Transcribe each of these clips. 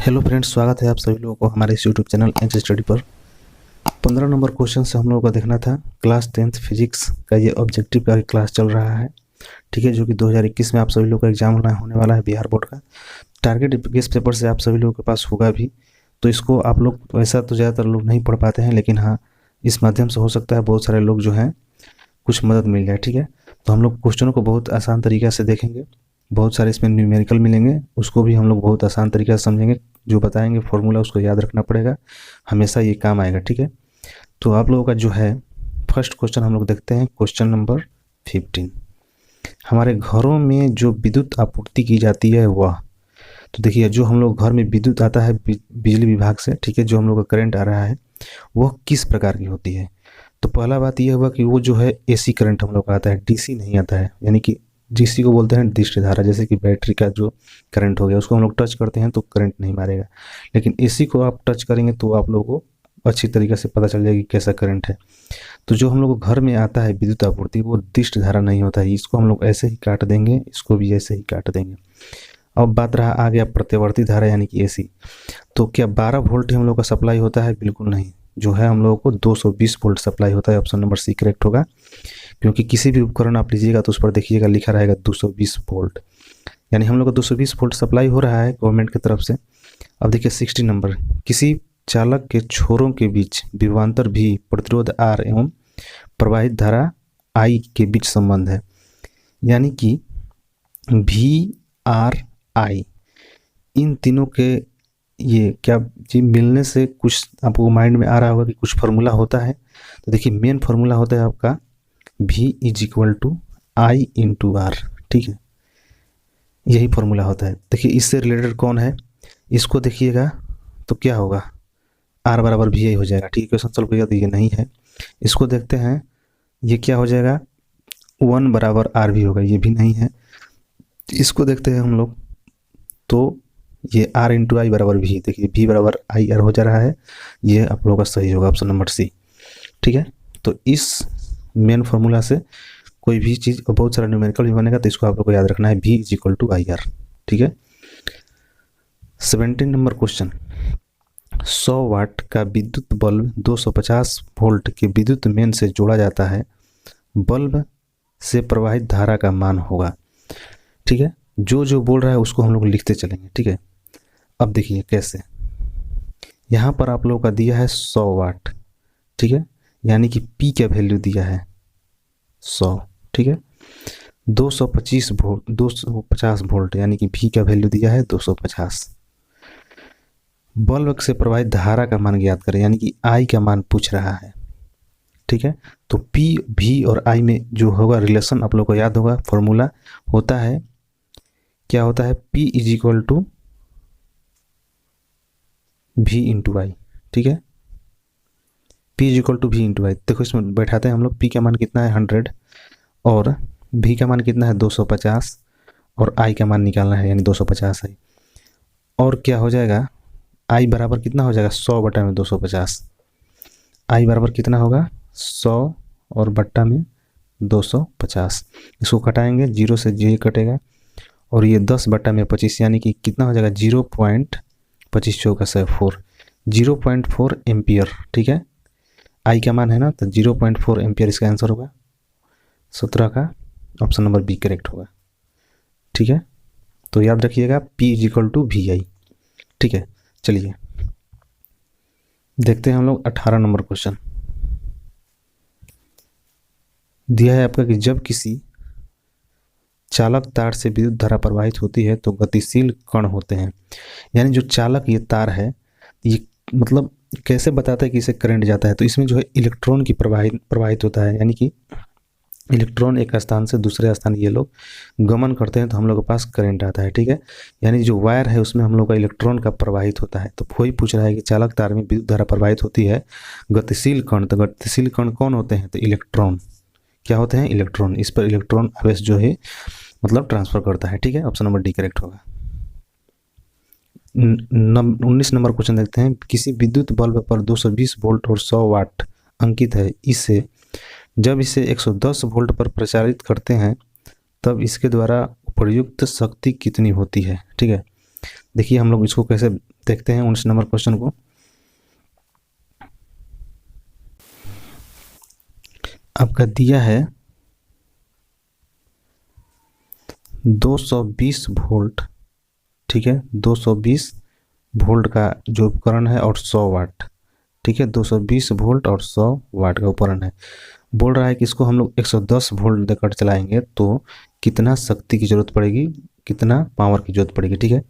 Hello friends, स्वागत है आप सभी लोगों को हमारे इस यूट्यूब चैनल एच स्टडी पर। 15 नंबर क्वेश्चन से हम लोगों को देखना था। क्लास 10th फिजिक्स का ये ऑब्जेक्टिव का क्लास चल रहा है, ठीक है, जो कि 2021 में आप सभी लोगों का एग्जाम होने वाला है बिहार बोर्ड का। टारगेट गेस्ट पेपर से आप सभी लोगों के पास होगा भी, तो इसको आप लोग वैसा तो ज़्यादातर लोग नहीं पढ़ पाते हैं, लेकिन हाँ, इस माध्यम से हो सकता है बहुत सारे लोग जो हैं कुछ मदद मिल जाए। ठीक है, तो हम लोग क्वेश्चनों को बहुत आसान तरीक़े से देखेंगे, बहुत सारे इसमें न्यूमेरिकल मिलेंगे, उसको भी हम लोग बहुत आसान तरीके से समझेंगे। जो बताएंगे फॉर्मूला उसको याद रखना पड़ेगा, हमेशा ये काम आएगा। ठीक है, तो आप लोगों का जो है फर्स्ट क्वेश्चन हम लोग देखते हैं। क्वेश्चन नंबर 15, हमारे घरों में जो विद्युत आपूर्ति की जाती है वह, तो देखिए जो हम लोग घर में विद्युत आता है बिजली विभाग से, ठीक है, जो हम लोग का करंट आ रहा है वह किस प्रकार की होती है। तो पहला बात यह हुआ कि वो जो है एसी करंट हम लोग का आता है, डीसी नहीं आता है, यानी कि डीसी को बोलते हैं दृष्टि धारा, जैसे कि बैटरी का जो करंट हो गया उसको हम लोग टच करते हैं तो करंट नहीं मारेगा, लेकिन एसी को आप टच करेंगे तो आप लोगों को अच्छी तरीके से पता चल जाएगी कैसा करंट है। तो जो हम लोग को घर में आता है विद्युत आपूर्ति वो दृष्टि धारा नहीं होता है, इसको हम लोग ऐसे ही काट देंगे, इसको भी ऐसे ही काट देंगे। अब बात रहा आ गया प्रत्यावर्ती धारा यानी कि एसी। तो क्या 12 वोल्ट हम लोग का सप्लाई होता है? बिल्कुल नहीं, जो है हम लोगों को 220 वोल्ट सप्लाई होता है। ऑप्शन नंबर सी करेक्ट होगा, क्योंकि किसी भी उपकरण आप लीजिएगा तो उस पर देखिएगा लिखा रहेगा 220 वोल्ट, यानी हम लोग को 220 वोल्ट सप्लाई हो रहा है गवर्नमेंट की तरफ से। अब देखिए 60 नंबर, किसी चालक के छोरों के बीच विभवांतर भी प्रतिरोध आर एवं प्रवाहित धारा आई के बीच संबंध है, यानी कि वी आर आई, इन तीनों के ये क्या जी मिलने से कुछ आपको माइंड में आ रहा होगा कि कुछ फार्मूला होता है। तो देखिए मेन फार्मूला होता है आपका V is equal to I into R, ठीक है, यही फार्मूला होता है। देखिए इससे रिलेटेड कौन है, इसको देखिएगा तो क्या होगा, आर बराबर वी आई हो जाएगा। ठीक है, क्वेश्चन सॉल्व करिएगा तो ये नहीं है। इसको देखते हैं, ये क्या हो जाएगा, 1 बराबर आर भी होगा, ये भी नहीं है। इसको देखते हैं हम लोग, तो ये आर इंटू आई बराबर वी, देखिए वी बराबर आई आर हो जा रहा है, ये आप लोगों का सही होगा, ऑप्शन नंबर सी। ठीक है, तो इस मेन फार्मूला से कोई भी चीज़ और बहुत सारा न्यूमेरिकल भी बनेगा, तो इसको आप लोग को याद रखना है, V is equal to I R. ठीक है, 17 नंबर क्वेश्चन, 100 वाट का विद्युत बल्ब 250 वोल्ट के विद्युत मेन से जोड़ा जाता है, बल्ब से प्रवाहित धारा का मान होगा। ठीक है, जो बोल रहा है उसको हम लोग लिखते चलेंगे। ठीक है, अब देखिए कैसे, यहाँ पर आप लोगों का दिया है 100 वाट, ठीक है, यानी कि P का वैल्यू दिया है 100, ठीक है, 250 वोल्ट यानी कि V का वैल्यू दिया है 250। बल्ब से प्रवाहित धारा का मान ज्ञात करें, यानी कि I का मान पूछ रहा है। ठीक है, तो P, V और I में जो होगा रिलेशन आप लोग को याद होगा, फॉर्मूला होता है, क्या होता है, P is equal to V into I. ठीक है, P is equal to V into I. देखो इसमें बैठाते हैं हम लोग, P का मान कितना है 100 और V का मान कितना है 250 और I का मान निकालना है, यानी 250 है। और क्या हो जाएगा, I बराबर कितना हो जाएगा 100 बटा में 250, I बराबर कितना होगा 100 और बट्टा में 250। इसको घटाएंगे, 0 से J कटेगा और ये 10 बटा में 25, यानी कि कितना हो जाएगा 0.25 चौका 4, 0.4 एम्पियर। ठीक है, आई का मान है ना, तो 0.4 एम्पियर इसका आंसर होगा। 17 का ऑप्शन नंबर बी करेक्ट होगा। ठीक है, तो याद रखिएगा P is equal to V I. ठीक है, चलिए देखते हैं हम लोग 18 नंबर क्वेश्चन। दिया है आपका कि जब किसी चालक तार से विद्युत धारा प्रवाहित होती है तो गतिशील कण होते हैं, यानी जो चालक ये तार है, ये मतलब कैसे बताता है कि इसे करंट जाता है, तो इसमें जो है इलेक्ट्रॉन की प्रवाहित होता है, यानी कि इलेक्ट्रॉन एक स्थान से दूसरे स्थान ये लोग गमन करते हैं तो हम लोग के पास करंट आता है। ठीक है, यानी जो वायर है उसमें हम लोग का इलेक्ट्रॉन का प्रवाहित होता है। तो वही पूछ रहा है कि चालक तार में विद्युत धारा प्रवाहित होती है, गतिशील कण, तो गतिशील कण कौन होते हैं, तो इलेक्ट्रॉन। क्या होते हैं, इलेक्ट्रॉन, इस पर इलेक्ट्रॉन आवेश जो है मतलब ट्रांसफर करता है। ठीक है, ऑप्शन नंबर डी करेक्ट होगा। 19 नंबर क्वेश्चन देखते हैं, किसी विद्युत बल्ब पर 220 वोल्ट और 100 वाट अंकित है, इसे जब इसे 110 वोल्ट पर प्रचारित करते हैं तब इसके द्वारा प्रयुक्त शक्ति कितनी होती है। ठीक है, देखिए हम लोग इसको कैसे देखते हैं 19 नंबर क्वेश्चन को। आपका दिया है 220 वोल्ट, ठीक है, 220 वोल्ट का जो उपकरण है और 100 वाट, ठीक है, 220 वोल्ट और 100 वाट का उपकरण है। बोल रहा है कि इसको हम लोग 110 वोल्ट देकर चलाएंगे तो कितना शक्ति की जरूरत पड़ेगी, कितना पावर की जरूरत पड़ेगी, ठीक है।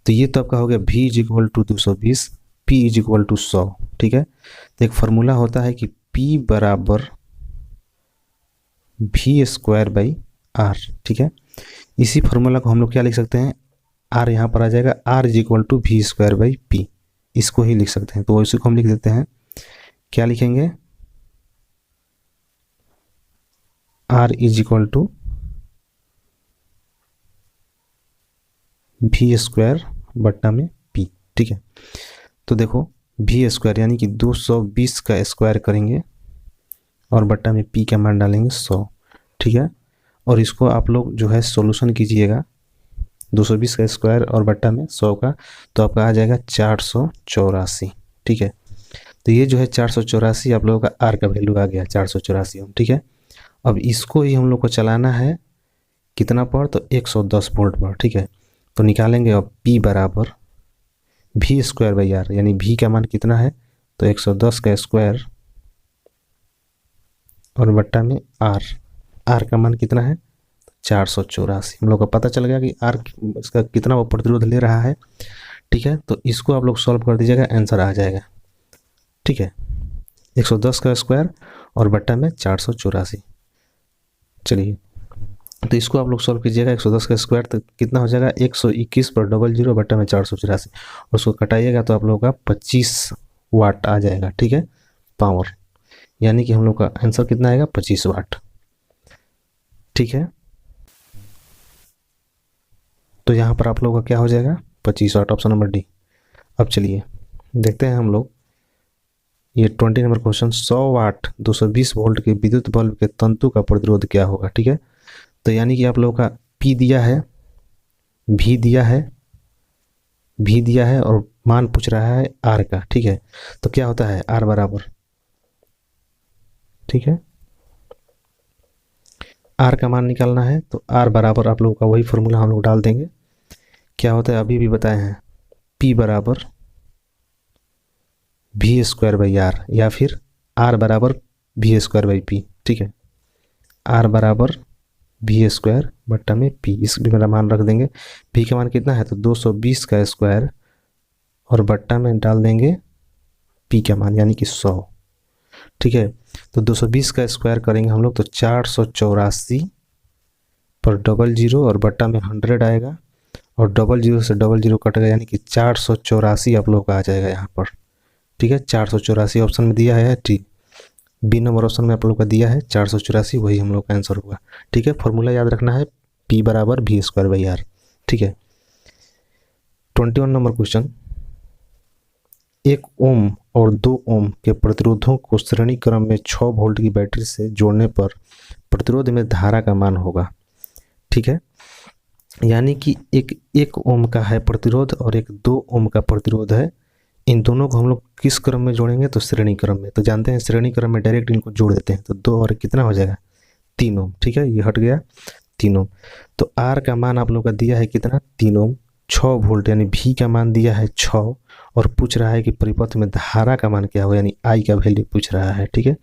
तो ये तो आपका हो गया V is equal to 220, P is equal to 100, ठीक है। तो एक फार्मूला होता है कि P बराबर V स्क्वायर बाई R, ठीक है। इसी फार्मूला को हम लोग क्या लिख सकते हैं, R यहाँ पर आ जाएगा, R is equal to V square by P, इसको ही लिख सकते हैं। तो इसी को हम लिख देते हैं, क्या लिखेंगे, R is equal to V square बट्टा में P, ठीक है। तो देखो V स्क्वायर यानी कि 220 का स्क्वायर करेंगे और बट्टा में P का मान डालेंगे 100, ठीक है। और इसको आप लोग जो है सॉल्यूशन कीजिएगा 220 का स्क्वायर और बट्टा में 100 का, तो आपका आ जाएगा 484, ठीक है। तो ये जो है 484 आप लोगों का R का वैल्यू आ गया 484 ओम, ठीक है। अब इसको ही हम लोग को चलाना है कितना पर, तो 110 वोल्ट पर, ठीक है। तो निकालेंगे अब P बराबर V स्क्वायर बाई R, यानी V का मान कितना है, तो 110 का स्क्वायर और बट्टा में R का मान कितना है 484। हम लोग को पता चल गया कि R इसका कितना वो प्रतिरोध ले रहा है, ठीक है। तो इसको आप लोग सॉल्व कर दीजिएगा, आंसर आ जाएगा, ठीक है, 110 का स्क्वायर और बट्टा में 484। चलिए तो इसको आप लोग सॉल्व कीजिएगा, 110 का स्क्वायर तो कितना हो जाएगा 121 पर 00 बट्टा में 484, और उसको कटाइएगा तो आप लोगों का 25 वाट आ जाएगा, ठीक है, पावर, यानी कि हम लोग का आंसर कितना आएगा 25 वाट, ठीक है। तो यहाँ पर आप लोगों का क्या हो जाएगा 25 वाट, ऑप्शन नंबर डी। अब चलिए देखते हैं हम लोग ये 20 नंबर क्वेश्चन, 100 वाट 220 वोल्ट के विद्युत बल्ब के तंतु का प्रतिरोध क्या होगा, ठीक है। तो यानी कि आप लोगों का P दिया है, V दिया है और मान पूछ रहा है R का, ठीक है। तो क्या होता है R बराबर, ठीक है, R का मान निकालना है तो R बराबर आप लोगों का वही फॉर्मूला हम लोग डाल देंगे, क्या होता है अभी भी बताए हैं, P बराबर V स्क्वायर बाई R, या फिर R बराबर V स्क्वायर बाई P, ठीक है, R बराबर V स्क्वायर बट्टा में P, इस भी मेरा मान रख देंगे। P का मान कितना है, तो 220 का स्क्वायर और बट्टा में डाल देंगे P का मान यानी कि 100, ठीक है। तो 220 का स्क्वायर करेंगे हम लोग तो 484 पर 00 और बट्टा में 100 आएगा, और 00 से 00 कटेगा यानी कि 484 आप लोग का आ जाएगा यहाँ पर, ठीक है। 484 ऑप्शन में दिया है, ठीक, बी नंबर ऑप्शन में आप लोग का दिया है 484, वही हम लोग का आंसर होगा, ठीक है। फॉर्मूला याद रखना है P बराबर V स्क्वायर बाई R, ठीक है। 21 नंबर क्वेश्चन, 1 ओम और 2 ओम के प्रतिरोधों को श्रेणी क्रम में 6 वोल्ट की बैटरी से जोड़ने पर प्रतिरोध में धारा का मान होगा, ठीक है। यानी कि एक ओम का है प्रतिरोध और एक 2 ओम का प्रतिरोध है, इन दोनों को हम लोग किस क्रम में जोड़ेंगे, तो श्रेणी क्रम में। तो जानते हैं श्रेणी क्रम में डायरेक्ट इनको जोड़ देते हैं, तो 2 और कितना हो जाएगा 3 ओम, ठीक है, ये हट गया 3 ओम। तो R का मान आप लोग का दिया है कितना 3 ओम, 6 वोल्ट यानी V का मान दिया है 6, और पूछ रहा है कि परिपथ में धारा का मान क्या होगा, यानी I का वैल्यू पूछ रहा है, ठीक है।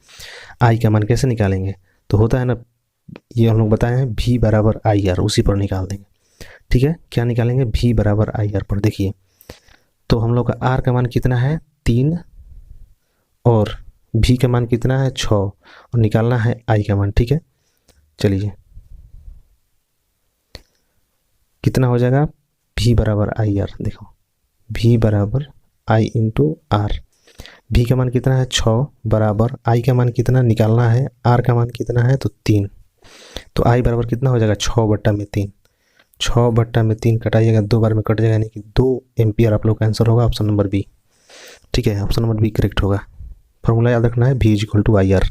I का मान कैसे निकालेंगे, तो होता है ना, ये हम लोग बताए हैं V बराबर IR, उसी पर निकाल देंगे, ठीक है। क्या निकालेंगे V बराबर IR पर, देखिए तो हम लोग का R का मान कितना है 3 और V का मान कितना है 6 और निकालना है I का मान, ठीक है। चलिए कितना हो जाएगा V बराबर IR, देखो V बराबर I इंटू R, V का मान कितना है 6 बराबर I का मान कितना निकालना है, R का मान कितना है तो 3, तो I बराबर कितना हो जाएगा 6 बट्टा में 3, 6 बट्टा में 3 कटाइएगा 2 बार में कट जाएगा, यानी कि 2 एम्पियर आप लोग का आंसर होगा, ऑप्शन नंबर बी, ठीक है, ऑप्शन नंबर बी करेक्ट होगा। फॉर्मूला याद रखना है V is equal to IR।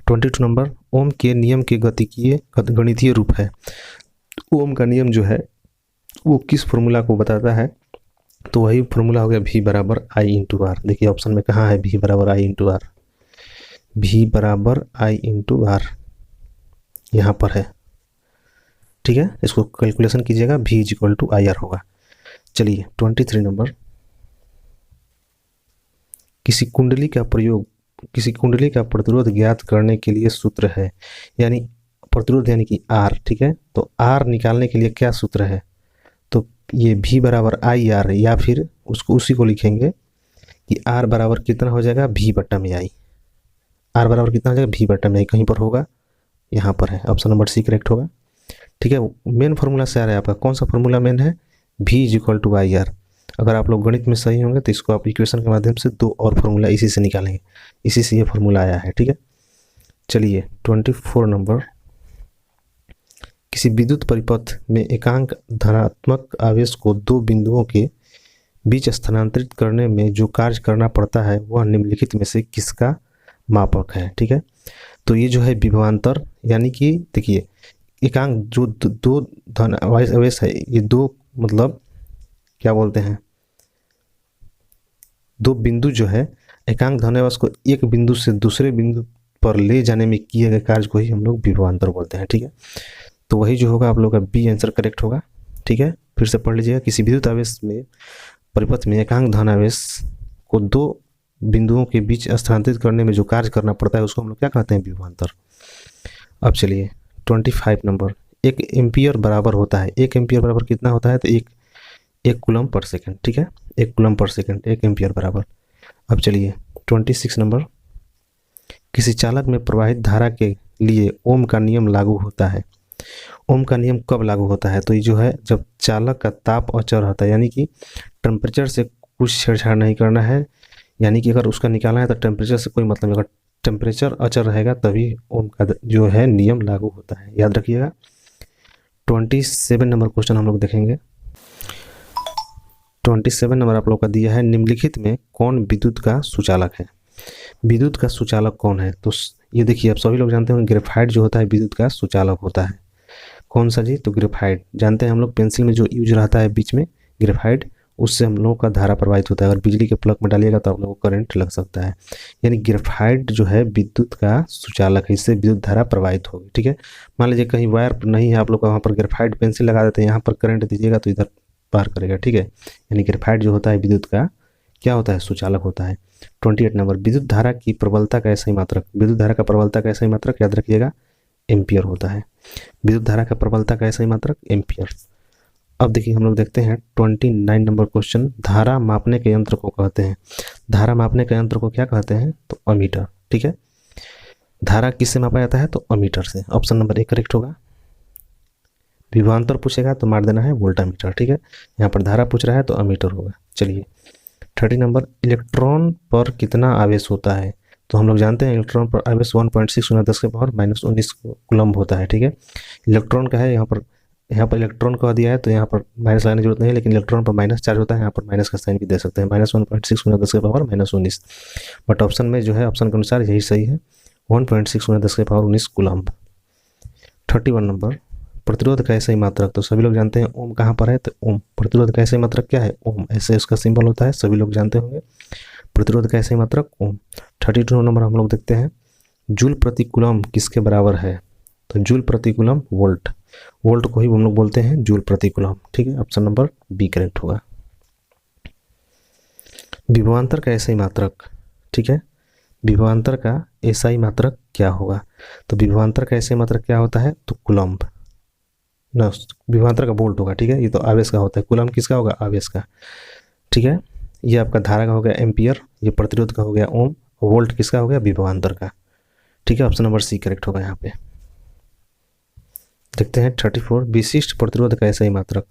22 number, ओम के नियम के गणितीय रूप है। ओम का नियम जो है वो किस फॉर्मूला को बताता है, तो वही फॉर्मूला हो गया V बराबर I इंटू आर। देखिए ऑप्शन में कहाँ है V बराबर I इंटू आर, V बराबर I इंटू आर यहाँ पर है, ठीक है। इसको कैलकुलेशन कीजिएगा, V is equal to I R होगा। चलिए 23 नंबर, किसी कुंडली का प्रतिरोध ज्ञात करने के लिए सूत्र है, यानी प्रतिरोध यानी कि R, ठीक है। तो R निकालने के लिए क्या सूत्र है, तो ये V बराबर आई आर, या फिर उसको उसी को लिखेंगे कि R बराबर कितना हो जाएगा V बट्टा में आई। R बराबर कितना हो जाएगा V बट्टा में आई, कहीं पर होगा, यहाँ पर है, ऑप्शन नंबर सी करेक्ट होगा, ठीक है। मेन फार्मूला से आ रहा है आपका, कौन सा फार्मूला मेन है, V is equal to I R. अगर आप लोग गणित में सही होंगे तो इसको आप इक्वेशन के माध्यम से 2 और फार्मूला इसी से निकालेंगे, इसी से ये फार्मूला आया है, ठीक है। चलिए 24 नंबर, किसी विद्युत परिपथ में एकांक धनात्मक आवेश को 2 बिंदुओं के बीच स्थानांतरित करने में जो कार्य करना पड़ता है वह निम्नलिखित में से किसका मापक है, ठीक है। तो ये जो है विभवांतर, यानी कि देखिए एकांक जो दो धन आवेश है, ये दो मतलब क्या बोलते हैं, 2 बिंदु जो है एकांक धनावेश को एक बिंदु से दूसरे बिंदु पर ले जाने में किए गए कार्य को ही हम लोग विभवांतर बोलते हैं, ठीक है। तो वही जो होगा आप लोग का बी आंसर करेक्ट होगा, ठीक है। फिर से पढ़ लीजिएगा, किसी विद्युत आवेश में परिपथ में एकांक धनावेश को 2 बिंदुओं के बीच स्थानांतरित करने में जो कार्य करना पड़ता है उसको हम लोग क्या कहते हैं, विभवांतर। अब चलिए 25 नंबर, 1 एम्पियर बराबर होता है, 1 एम्पियर बराबर कितना होता है, तो एक कूलम पर सेकंड, ठीक है, 1 कूलम पर सेकंड, 1 एम्पियर बराबर। अब चलिए 26 नंबर, किसी चालक में प्रवाहित धारा के लिए ओम का नियम लागू होता है। ओम का नियम कब लागू होता है, तो ये जो है जब चालक का ताप अचर होता है, यानी कि टेम्परेचर से कुछ छेड़छाड़ नहीं करना है, यानी कि अगर उसका निकालना है तो टेम्परेचर से कोई मतलब नहीं, अगर टेम्परेचर अचर रहेगा तभी ओम का जो है नियम लागू होता है, याद रखिएगा। 27 नंबर क्वेश्चन हम लोग देखेंगे। 27 नंबर आप लोग का दिया है, निम्नलिखित में कौन विद्युत का सुचालक है। विद्युत का सुचालक कौन है, तो ये देखिए आप सभी लोग जानते होंगे ग्रेफाइट जो होता है विद्युत का सुचालक होता है। कौन सा जी, तो ग्रेफाइट, जानते हैं हम लोग पेंसिल में जो यूज रहता है बीच में ग्रेफाइट, उससे हम लोगों का धारा प्रवाहित होता है। अगर बिजली के प्लग में डालिएगा तो आप लोगों को करंट लग सकता है, यानी ग्रेफाइट जो है विद्युत का सुचालक है, इससे विद्युत धारा प्रवाहित होगी, ठीक है। मान लीजिए कहीं वायर नहीं है, आप लोग का वहाँ पर ग्रेफाइट पेंसिल लगा देते हैं, यहाँ पर करंट दीजिएगा तो इधर पार करेगा, ठीक है। यानी ग्रेफाइट जो होता है विद्युत का क्या होता है, सुचालक होता है। 28 नंबर, विद्युत धारा की प्रबलता का ऐसा ही मात्रक, विद्युत धारा का प्रबलता का ऐसा ही मात्रक याद रखिएगा एम्पियर होता है। विद्युत धारा का प्रबलता का ऐसा ही मात्रक एम्पियर। अब देखिए हम लोग देखते हैं 29 नंबर क्वेश्चन, धारा मापने के यंत्र को कहते हैं। धारा मापने के यंत्र को क्या कहते हैं, तो अमीटर, ठीक है। धारा किससे मापा जाता है, तो अमीटर से, ऑप्शन नंबर 1 करेक्ट होगा। विभवांतर पूछेगा तो मार देना है वोल्टामीटर, ठीक है। यहाँ पर धारा पूछ रहा है तो अमीटर होगा। चलिए 30 नंबर, इलेक्ट्रॉन पर कितना आवेश होता है, तो हम लोग जानते हैं इलेक्ट्रॉन पर आवेश 1.6 × 10⁻⁻19 कूलम्ब होता है, ठीक है। इलेक्ट्रॉन का है, यहाँ पर इलेक्ट्रॉन कह दिया है तो यहाँ पर माइनस लगाने की जरूरत नहीं है, लेकिन इलेक्ट्रॉन पर माइनस चार्ज होता है, यहाँ पर माइनस का साइन भी दे सकते हैं, -1.6 × 10⁻⁻19। बट ऑप्शन में जो है ऑप्शन के अनुसार यही सही है, 1.6 × 10⁻19 कूलम्ब। 31 नंबर, प्रतिरोध का ऐसा ही मात्रक, तो सभी लोग जानते हैं ओम कहाँ पर है, तो ओम, प्रतिरोध का ऐसा ही मात्रक क्या है, ओम, ऐसे इसका सिंबल होता है, सभी लोग जानते होंगे प्रतिरोध का ऐसा ही मात्रक ओम। 32 नंबर हम लोग देखते हैं, जूल प्रति कूलम किसके बराबर है, तो जूल प्रति कूलम वोल्ट, वोल्ट को ही हम लोग बोलते हैं जूल प्रति कूलम, ठीक है। ऑप्शन नंबर बी करेक्ट होगा। विभवांतर का ऐसा ही मात्रक, ठीक है, विभवांतर का ऐसा ही मात्रक क्या होगा, तो विभवांतर का ऐसा ही मात्रक क्या होता है, तो कूलम्ब ना, विभवांतर का वोल्ट होगा, ठीक है। ये तो आवेश का होता है, कूलम्ब किसका होगा, आवेश का, ठीक है। ये आपका धारा का हो गया एम्पियर, ये प्रतिरोध का हो गया ओम, वोल्ट किसका हो गया, विभवांतर का, ठीक है। ऑप्शन नंबर सी करेक्ट होगा यहाँ पे। देखते हैं 34, विशिष्ट प्रतिरोध का ऐसा ही मात्रक।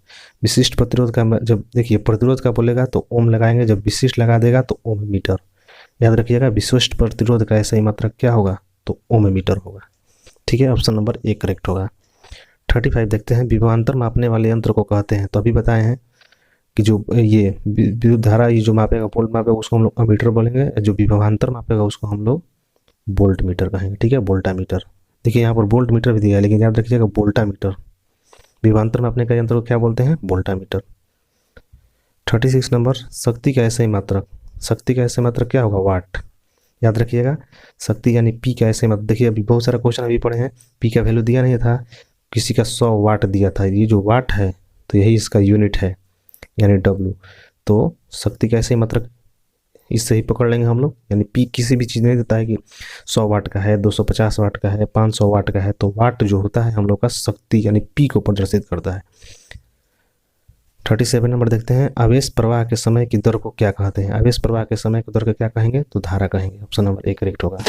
विशिष्ट प्रतिरोध का जब देखिए प्रतिरोध का बोलेगा तो ओम लगाएंगे, जब विशिष्ट लगा देगा तो ओम मीटर, याद रखिएगा विशिष्ट प्रतिरोध का ऐसा ही मात्रक क्या होगा, तो ओम मीटर होगा, ठीक है। ऑप्शन नंबर 1 करेक्ट होगा। 35 देखते हैं, विभवांतर मापने वाले यंत्र को कहते हैं, तो अभी बताए हैं कि जो ये विद्युत धारा ये जो मापेगा वोल्ट मापेगा उसको हम लोग अमीटर बोलेंगे, जो विभवांतर मापेगा उसको हम लोग वोल्ट मीटर कहेंगे, ठीक है, वोल्टामीटर। देखिए यहाँ पर वोल्ट मीटर भी दिया है, लेकिन याद रखिएगा वोल्टामीटर, विभवांतर मापने का यंत्र को क्या बोलते हैं? वोल्टामीटर। 36 नंबर, शक्ति का ऐसे मात्रक। शक्ति का ऐसे मात्रक क्या होगा? वाट। याद रखिएगा, शक्ति यानी पी का ऐसे मात्रक। देखिए अभी बहुत सारा क्वेश्चन अभी पढ़े हैं, पी का वैल्यू दिया नहीं था, किसी का 100 वाट दिया था। ये जो वाट है तो यही इसका यूनिट है, यानी डब्लू। तो शक्ति का ऐसे मात्रक इससे ही पकड़ लेंगे हम लोग, यानी पी किसी भी चीज़ नहीं देता है कि 100 वाट का है, 250 वाट का है, 500 वाट का है। तो वाट जो होता है हम लोग का शक्ति यानी पी को प्रदर्शित करता है। 37 नंबर देखते हैं, आवेश प्रवाह के समय की दर को क्या कहते हैं? आवेश प्रवाह के समय की दर को क्या कहेंगे? तो धारा कहेंगे। ऑप्शन नंबर ए करेक्ट होगा।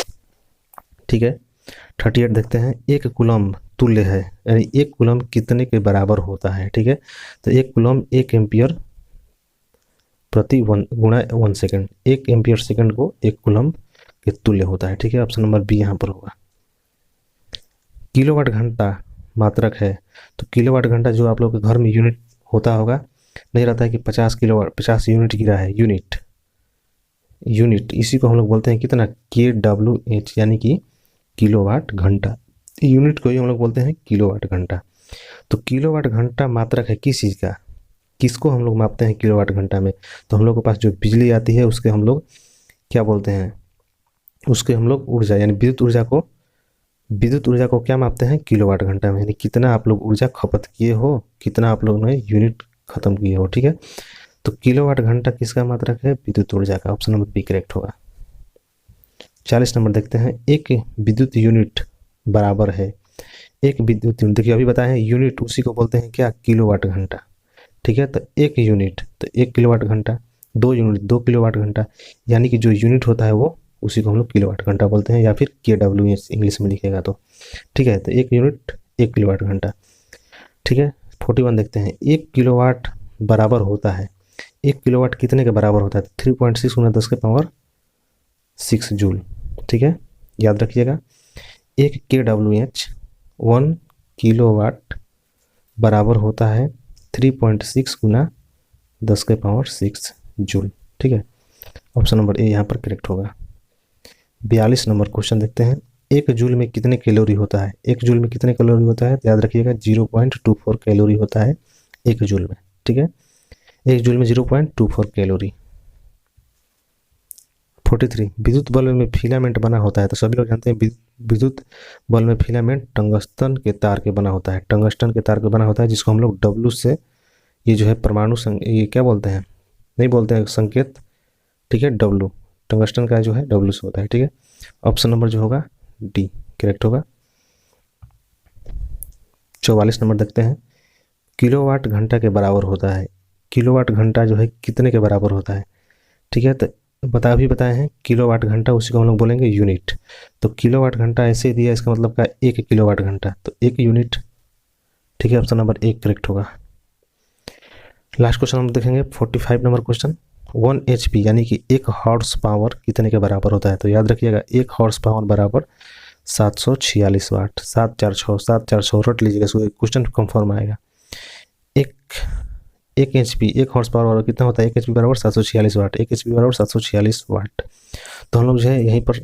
ठीक है। 38 देखते हैं, एक कूलम तुल्य है, यानी एक कूलम कितने के बराबर होता है? ठीक है, तो एक कूलम 1 एम्पियर प्रति गुणा 1 सेकेंड। 1 एम्पियर सेकेंड को एक कूलम के तुल्य होता है। ठीक है, ऑप्शन नंबर बी यहाँ पर होगा। किलोवाट घंटा मात्रक है, तो किलोवाट घंटा जो आप लोग के घर में यूनिट होता होगा, नहीं रहता है कि 50 किलोवाट 50 यूनिट गिरा है। यूनिट इसी को हम लोग बोलते हैं कितना? KWH, यानी कि किलोवाट घंटा। यूनिट को ही हम लोग बोलते हैं किलोवाट घंटा। तो किलोवाट घंटा मात्रक है किस चीज़ का? किसको हम लोग मापते हैं किलोवाट घंटा में? तो हम लोग के पास जो बिजली आती है उसके हम लोग क्या बोलते हैं? उसके हम लोग ऊर्जा यानी विद्युत ऊर्जा को क्या मापते हैं? किलोवाट घंटा में, यानी कितना आप लोग ऊर्जा खपत किए हो, कितना आप लोगों ने यूनिट खत्म किए हो। ठीक है, तो किलोवाट घंटा किसका मात्रक है? विद्युत ऊर्जा का। ऑप्शन नंबर बी करेक्ट होगा। 40 नंबर देखते हैं, एक विद्युत यूनिट बराबर है। एक विद्युत यूनिट, देखिए अभी बताए हैं यूनिट, उसी को बोलते हैं क्या? किलोवाट घंटा। ठीक है, तो एक यूनिट तो 1 किलोवाट घंटा, 2 यूनिट 2 किलोवाट घंटा, यानी कि जो यूनिट होता है वो उसी को हम लोग किलोवाट घंटा बोलते हैं, या फिर KWH इंग्लिश में लिखेगा तो। ठीक है, तो 1 यूनिट 1 किलोवाट घंटा। ठीक है, 41 देखते हैं, 1 किलोवाट बराबर होता है, 1 किलोवाट कितने के बराबर होता है? 3.6 × 10⁻6 जूल। ठीक है, याद रखिएगा, 1 KWH 1 किलोवाट बराबर होता है 3.6 × 10⁻6 जूल। ठीक है, ऑप्शन नंबर ए यहाँ पर करेक्ट होगा। 42 नंबर क्वेश्चन देखते हैं, 1 जूल में कितने कैलोरी होता है? 1 जूल में कितने कैलोरी होता है? याद रखिएगा 0.24 कैलोरी होता है 1 जूल में। ठीक है, 1 जूल में 0.24 कैलोरी। 43, विद्युत बल्ब में फिलामेंट बना होता है, तो सभी लोग जानते हैं विद्युत बल्ब में फिलामेंट टंगस्टन के तार के बना होता है। टंगस्टन के तार के बना होता है, जिसको हम लोग डब्लू से, ये जो है परमाणु ये क्या बोलते हैं? नहीं बोलते हैं संकेत। ठीक है, डब्लू, टंगस्टन का जो है डब्लू से होता है। ठीक है, ऑप्शन नंबर जो होगा डी करेक्ट होगा। 44 नंबर देखते हैं, किलोवाट घंटा के बराबर होता है। किलोवाट घंटा जो है कितने के बराबर होता है? ठीक है, तो बताए हैं किलोवाट घंटा, उसी को हम लोग बोलेंगे यूनिट। तो किलोवाट घंटा ऐसे दिया, इसका मतलब का 1 किलोवाट घंटा, तो 1 यूनिट। ठीक है, ऑप्शन नंबर 1 करेक्ट होगा। लास्ट क्वेश्चन हम देखेंगे 45 नंबर क्वेश्चन, 1 HP यानी कि 1 हॉर्स पावर कितने के बराबर होता है? तो याद रखिएगा 1 हॉर्स पावर बराबर 746 वाट। 746 रट लीजिएगा, क्वेश्चन कंफर्म आएगा। एक HP 1 हॉर्स पावर बराबर कितना होता है? 1 HP बराबर 746 वाट। 1 HP बराबर 746 वाट। तो हम लोग जो है यहीं पर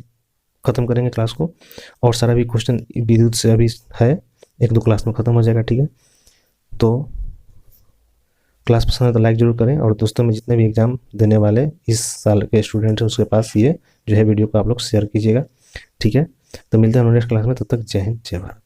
ख़त्म करेंगे क्लास को, और सारा भी क्वेश्चन विद्युत से अभी है, 1-2 क्लास में ख़त्म हो जाएगा। ठीक है, तो क्लास पसंद है तो लाइक जरूर करें, और दोस्तों में जितने भी एग्ज़ाम देने वाले इस साल के स्टूडेंट हैं उसके पास ये जो है वीडियो को आप लोग शेयर कीजिएगा। ठीक है, तो मिलते हैं नेक्स्ट क्लास में, तब तक जय हिंद जय भारत।